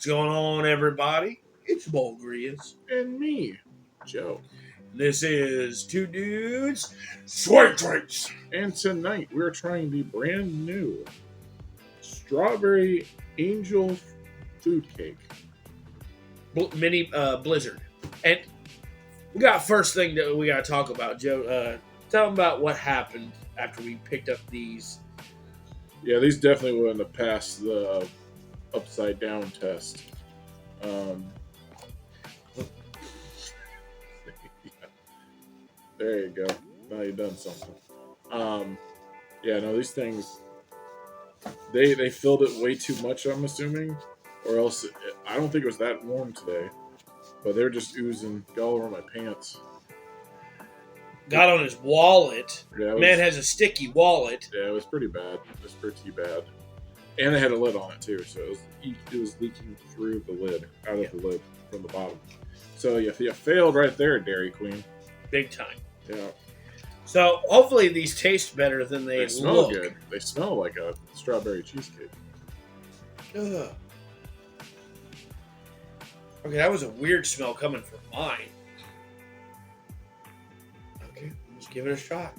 What's going on, everybody? It's Bull Grizz. And me, Joe. This is Two Dudes, Sweet Drinks. And tonight we're trying the brand new Strawberry Angel Food Cake. Mini Blizzard. And we got first thing that we got to talk about, Joe. Tell them about what happened after we picked up these. Yeah, these definitely wouldn't have passed the upside down test. There you go. Now you've done something. Yeah, no, these things, they filled it way too much, I'm assuming. Or else, I don't think it was that warm today. But they're just oozing all over my pants. Got on his wallet. Yeah, Man has a sticky wallet. Yeah, it was pretty bad. It was pretty bad. And it had a lid on it, too. So it was leaking through the lid, out of the lid from the bottom. So you failed right there, Dairy Queen. Big time. Yeah. So hopefully these taste better than they smell look. good. They smell like a strawberry cheesecake. Ugh. Okay, that was a weird smell coming from mine. Okay, let's give it a shot.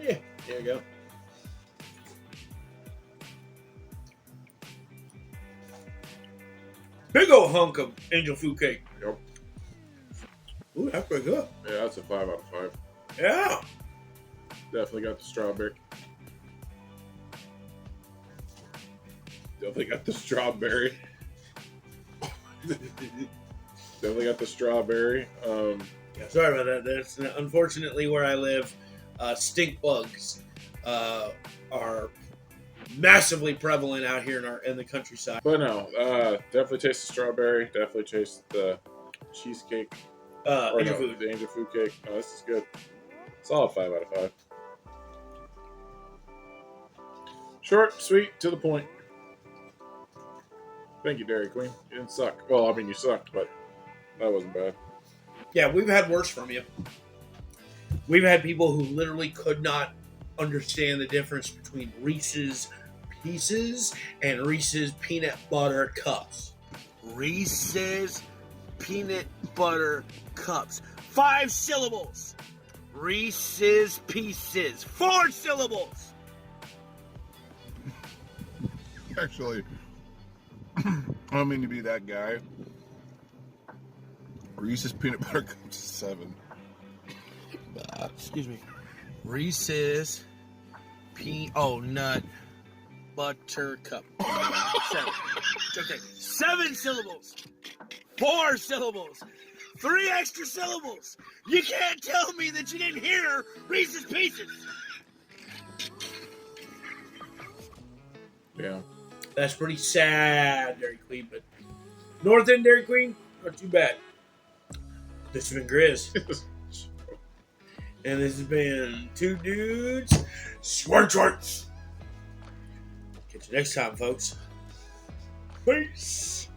Yeah, there you go. Big old hunk of angel food cake. Yep. Ooh, that's pretty good. Yeah, that's a 5 out of 5. Yeah. Definitely got the strawberry. Definitely got the strawberry. Definitely got the strawberry. Yeah, sorry about that. That's unfortunately where I live. Stink bugs are massively prevalent out here in the countryside. But no, definitely taste the strawberry. Definitely taste the cheesecake. Angel food. The angel food cake. No, this is good. Solid 5 out of 5. Short, sweet, to the point. Thank you, Dairy Queen. You didn't suck. Well, I mean, you sucked, but that wasn't bad. Yeah, we've had worse from you. We've had people who literally could not understand the difference between Reese's Pieces and Reese's Peanut Butter Cups. Reese's Peanut Butter Cups. 5 syllables. Reese's Pieces. 4 syllables. Actually, I don't mean to be that guy. Reese's Peanut Butter Cups is 7. Excuse me. Reese's Peanut Butter Cup. 7. Okay. 7 syllables. 4 syllables. 3 extra syllables. You can't tell me that you didn't hear Reese's Pieces. Yeah. That's pretty sad, Dairy Queen, but North End Dairy Queen, not too bad. This has been Grizz. And this has been Two Dudes, Sweet Drinks. Catch you next time, folks. Peace.